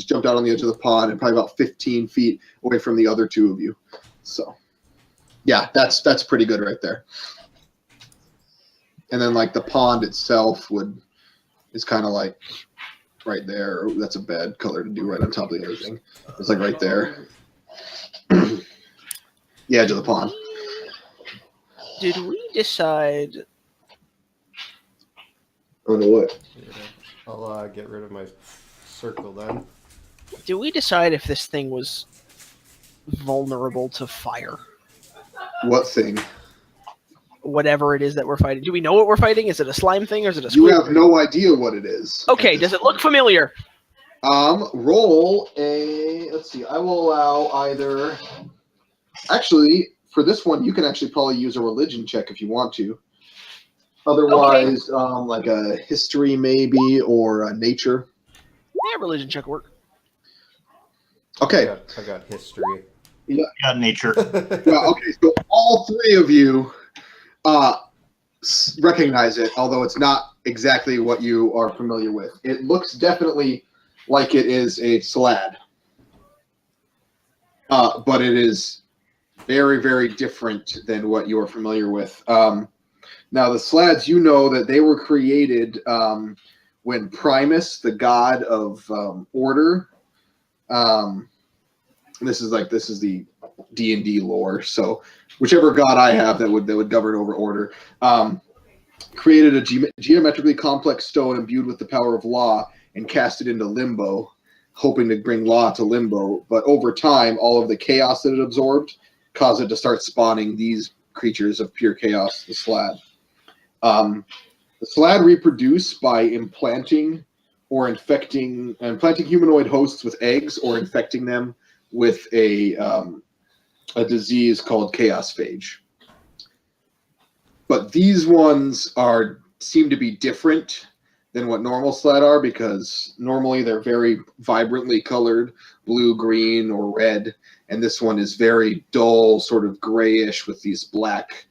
just jumped out on the edge of the pond and probably about 15 feet away from the other two of you. So, yeah, that's pretty good right there. And then like the pond itself is kind of like right there. That's a bad color to do right on top of the other thing. It's like right there. The edge of the pond. Did we decide? Oh no, what? Yeah. I'll get rid of my circle then. Did we decide if this thing was vulnerable to fire? What thing? Whatever it is that we're fighting. Do we know what we're fighting? Is it a slime thing or is it a You squid? have no idea what it is. Okay, does it look familiar? Roll a. Let's see. I will allow either. Actually, for this one, you can actually probably use a religion check if you want to. Otherwise, like a history maybe or a nature. Yeah, religion check work. Okay. I got history. Yeah, nature. Yeah. Okay. So all three of you recognize it, although it's not exactly what you are familiar with. It looks definitely like it is a slad, but it is very, very different than what you are familiar with. Now, the slads, you know that they were created when Primus, the god of order, this is the D&D lore. So, whichever god I have that would govern over order, created a geometrically complex stone imbued with the power of law and cast it into limbo, hoping to bring law to limbo. But over time, all of the chaos that it absorbed caused it to start spawning these creatures of pure chaos, the slad. The slad reproduce by implanting humanoid hosts with eggs or infecting them with a disease called chaos phage. But these ones seem to be different than what normal slad are, because normally they're very vibrantly colored, blue, green, or red, and this one is very dull, sort of grayish with these black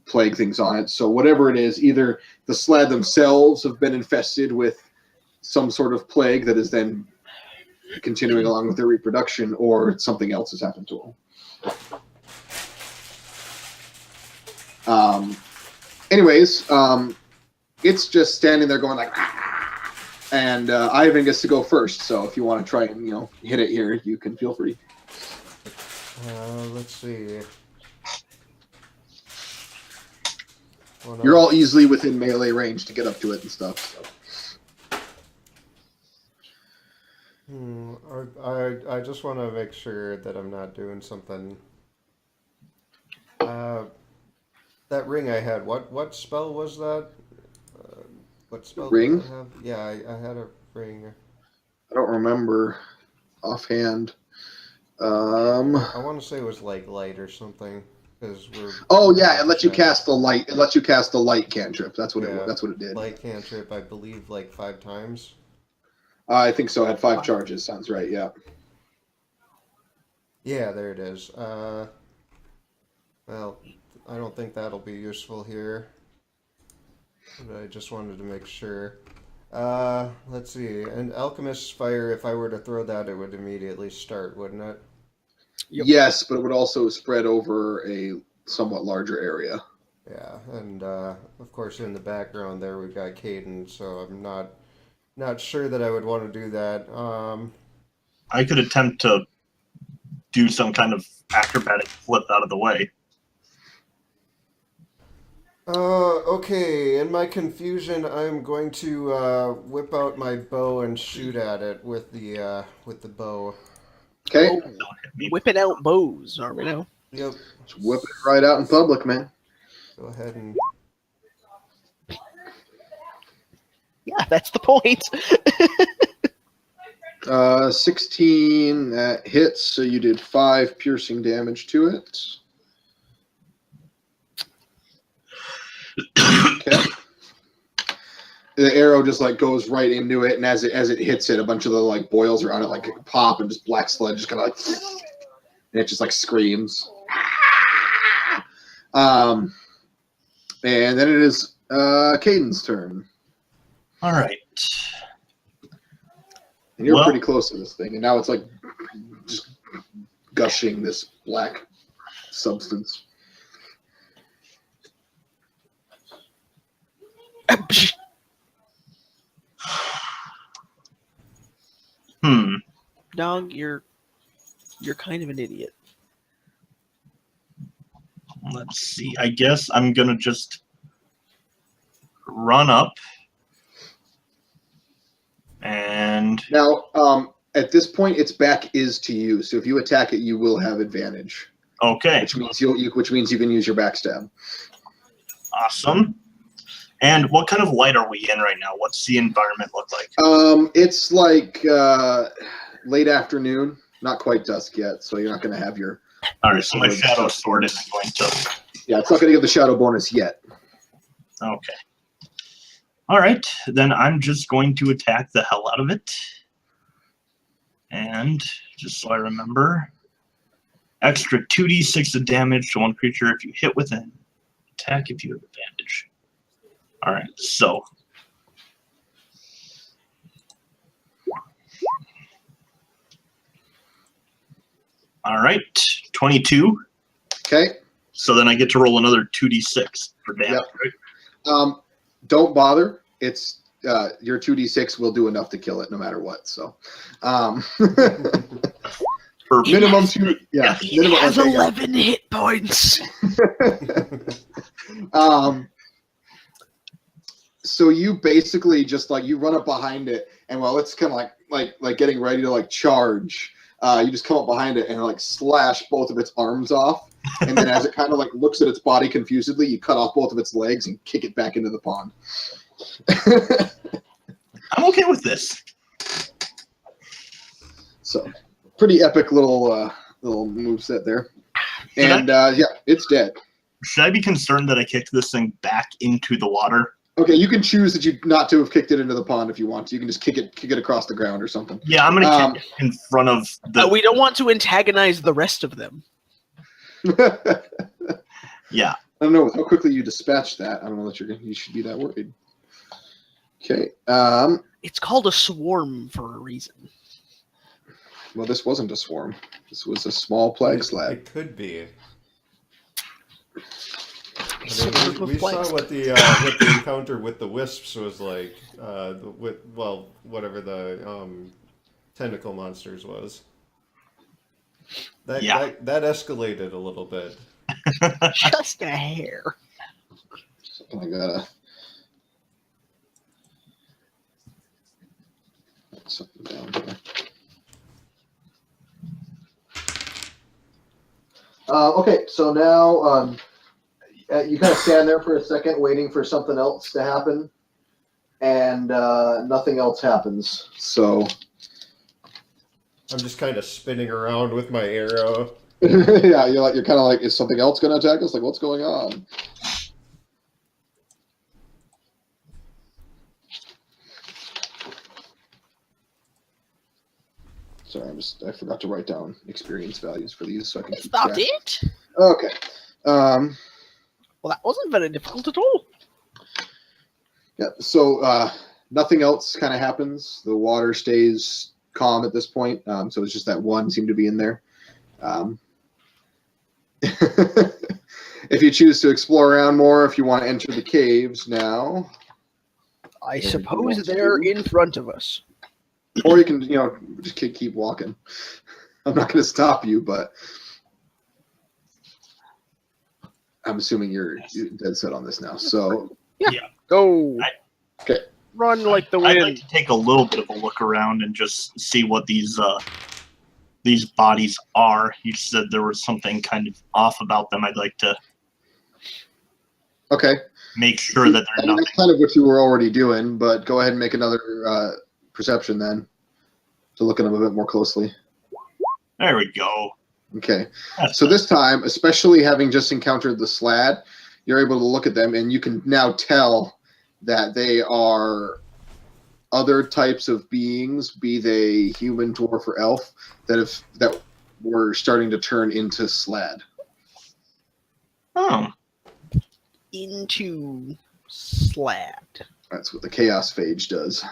plague things on it. So whatever it is, either the slad themselves have been infested with some sort of plague that is then continuing along with their reproduction, or something else has happened to them. Anyways, it's just standing there going like, ah! And Ivan gets to go first. So if you want to try and hit it here, you can feel free. Let's see. Well, You're all easily within melee range to get up to it and stuff. So. I just want to make sure that I'm not doing something. That ring I had, what spell was that? What spell Ring? did I have? Yeah, I had a ring. I don't remember offhand. I want to say it was like light or something, because we're. Oh yeah, it lets you cast the light. It lets you cast the light cantrip. That's what it. That's what it did. Light cantrip, I believe, like 5 times. I think so. It had 5 charges. Sounds right. Yeah. Yeah, there it is. Well, I don't think that'll be useful here, but I just wanted to make sure. Let's see. An alchemist's fire, if I were to throw that, it would immediately start, wouldn't it? Yep. Yes, but it would also spread over a somewhat larger area. Yeah, and of course in the background there we've got Caden, so I'm not sure that I would want to do that. I could attempt to do some kind of acrobatic flip out of the way. Okay, in my confusion, I'm going to whip out my bow and shoot at it with the bow. Okay. Oh, whipping out bows, are we now? Yep. Just whip it right out in public, man. Go ahead and. Yeah, that's the point. 16 hits, so you did 5 piercing damage to it. Okay. The arrow just like goes right into it, and as it hits it, a bunch of the like boils around it like pop, and just black sludge just kind of like, and it just like screams. And then it is Caden's turn. All right. And you're Well- pretty close to this thing, and now it's like just gushing this black substance. Dog, you're kind of an idiot. Let's see. I guess I'm gonna just run up and Now, at this point, its back is to you, so if you attack it, you will have advantage, okay, which means you can use your backstab. awesome. And what kind of light are we in right now? What's the environment look like? It's like late afternoon, not quite dusk yet, so you're not going to have your. All right, so my sword shadow stuff. sword isn't going to. Yeah, it's not going to get the shadow bonus yet. Okay. All right, then I'm just going to attack the hell out of it. And just so I remember, extra 2d6 of damage to one creature if you hit with an attack if you have advantage. All right, so. All right, 22. Okay. So then I get to roll another 2d6 for damage, Yep. right? Don't bother. It's your 2d6 will do enough to kill it no matter what. So, Perfect. minimum two. Yeah, He minimum. has okay, yeah. 11 hit points. So you basically just like you run up behind it, and while it's kind of like getting ready to like charge, you just come up behind it and like slash both of its arms off, and then as it kind of like looks at its body confusedly, you cut off both of its legs and kick it back into the pond. I'm okay with this. So pretty epic little moveset there, and yeah, it's dead. Should I be concerned that I kicked this thing back into the water? Okay, you can choose that you not to have kicked it into the pond if you want to. You can just kick it across the ground or something. Yeah, I'm gonna kick it in front of the. We don't want to antagonize the rest of them. Yeah. I don't know how quickly you dispatch that. I don't know that you should be that worried. Okay. It's called a swarm for a reason. Well, this wasn't a swarm. This was a small plague slab. It could be. I Swarm mean, of we saw plagues. what the encounter with the wisps was like. Whatever the tentacle monsters was. That escalated a little bit. Just a hair. I gotta. Put something down here. Okay, so now you kind of stand there for a second, waiting for something else to happen, and nothing else happens. So I'm just kind of spinning around with my arrow. yeah, you're kind of like, is something else going to attack us? Like, what's going on? Sorry, I forgot to write down experience values for these, so I can Is keep that track. it? Okay. Well, that wasn't very difficult at all. Yeah. So nothing else kind of happens. The water stays calm at this point. So it's just that one seemed to be in there. If you choose to explore around more, if you want to enter the caves now, I There we suppose go. they're in front of us. or you can, just keep walking. I'm not going to stop you, but I'm assuming you're dead set on this now. So Go. Okay. Run like the I'd wind. like to take a little bit of a look around and just see what these bodies are. You said there was something kind of off about them. I'd like to okay. make sure that I they're mean, nothing. that's kind of what you were already doing, but go ahead and make another perception then to look at them a bit more closely. There we go. Okay. That's So this time, especially having just encountered the Slad, you're able to look at them and you can now tell that they are other types of beings, be they human, dwarf, or elf, that were starting to turn into Slad. oh, Into Slad. That's what the Chaos Phage does.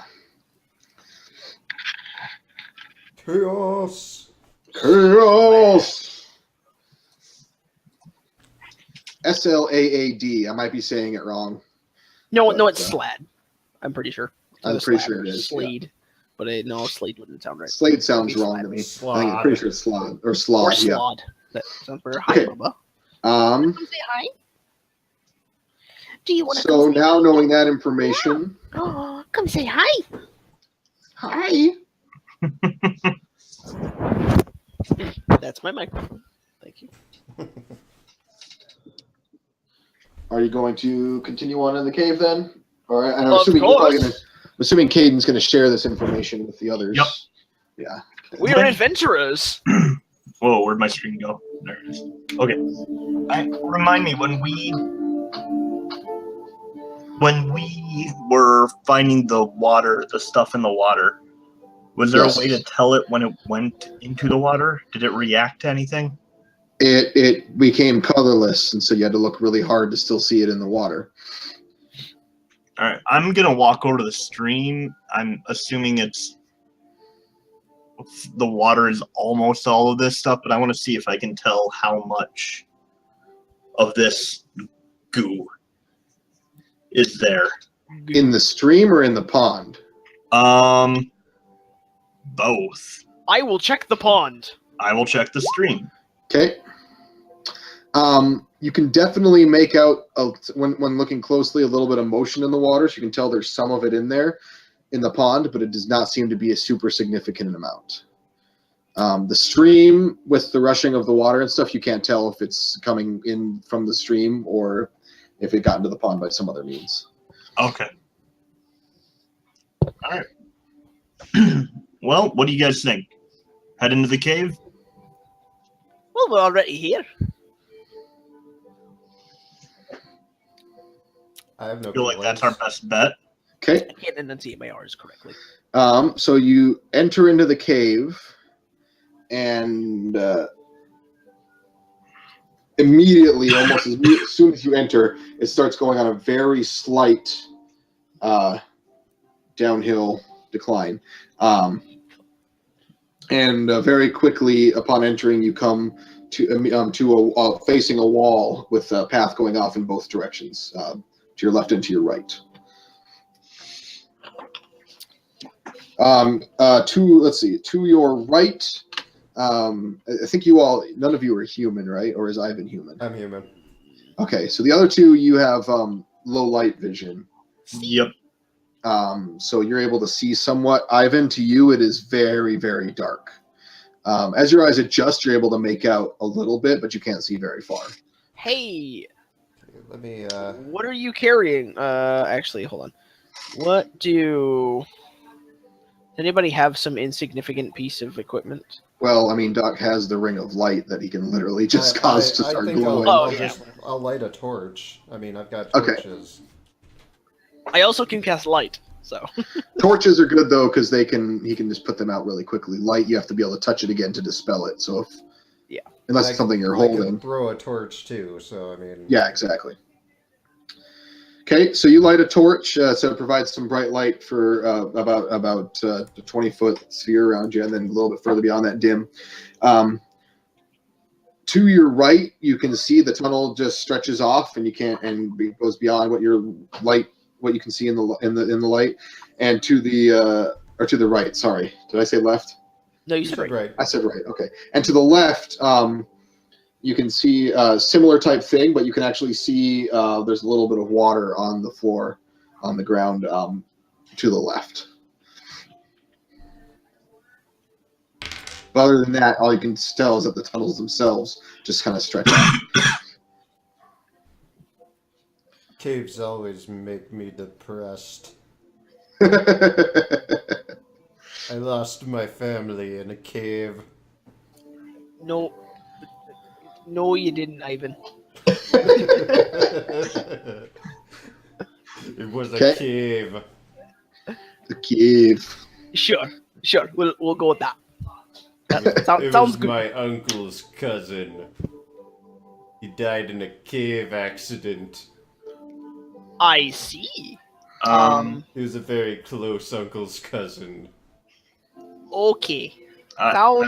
Chaos. Chaos. SLAAD. I might be saying it wrong. No, But, it's Slad. I'm pretty sure. It's I'm either pretty Slad sure or it is, yeah. Slade. But no, Slade wouldn't sound right. Slade sounds Maybe wrong Slad. to me. Slod. I'm pretty sure it's Slod or Or Slod. Yeah. Slod. That sounds better. Hi, Okay. Bubba. Um. Say hi. Do you want to So now knowing that information, come say hi? hi. That's my microphone. Thank you. Are you going to continue on in the cave then? All right. And I'm Of assuming you're probably course. I'm assuming Caden's going to share this information with the others. Yep. Yeah. We are adventurers. Whoa, where'd my screen go? There it is. Okay. Remind me when we were finding the water, the stuff in the water. Was there Yes. a way to tell it when it went into the water? Did it react to anything? It became colorless, and so you had to look really hard to still see it in the water. All right, I'm gonna walk over to the stream. I'm assuming it's the water is almost all of this stuff, but I want to see if I can tell how much of this goo is there. In the stream or in the pond? Both. I will check the pond. I will check the stream. Okay. You can definitely make out when looking closely a little bit of motion in the water, so you can tell there's some of it in there in the pond, but it does not seem to be a super significant amount. The stream with the rushing of the water and stuff, you can't tell if it's coming in from the stream or if it got into the pond by some other means. Okay. All right. Well, what do you guys think? Head into the cave? Well, we're already here. I have no I feel like complaints. that's our best bet. Okay. I can't enunciate my R's correctly. So you enter into the cave, and immediately, almost as soon as you enter, it starts going on a very slight downhill decline. And very quickly, upon entering, you come to facing a wall with a path going off in both directions, to your left and to your right. To your right, I think none of you are human, right? Or is Ivan human? I'm human. Okay, so the other two, you have low light vision. Yep. So you're able to see somewhat. Ivan, to you, it is very, very dark. As your eyes adjust, you're able to make out a little bit, but you can't see very far. Hey, Let me. what are you carrying? Actually, hold on. Does anybody have some insignificant piece of equipment? Well, I mean, Doc has the ring of light that he can literally just cause to start think glowing. I'll light a torch. I mean, I've got Okay. torches. I also can cast light, so Torches are good though because he can just put them out really quickly. Light, you have to be able to touch it again to dispel it. So unless it's something you're I holding. can throw a torch too. So I mean. Yeah, exactly. Okay, so you light a torch, so it provides some bright light for about a 20-foot sphere around you, and then a little bit further beyond that, dim. To your right, you can see the tunnel just stretches off, and it goes beyond what you can see in the light, and to the right. Sorry, did I say left? no, you You said said right. right. I said right. Okay, and to the left, you can see a similar type thing, but you can actually see there's a little bit of water on the floor, on the ground to the left. But other than that, all you can tell is that the tunnels themselves just kind of stretch out. Caves always make me depressed. I lost my family in a cave. No, you didn't, Ivan. It was a Okay. cave. The cave. Sure. We'll go with that. That It sounds was good. my uncle's cousin. He died in a cave accident. I see. He was a very close uncle's cousin. Okay. Uh, Sound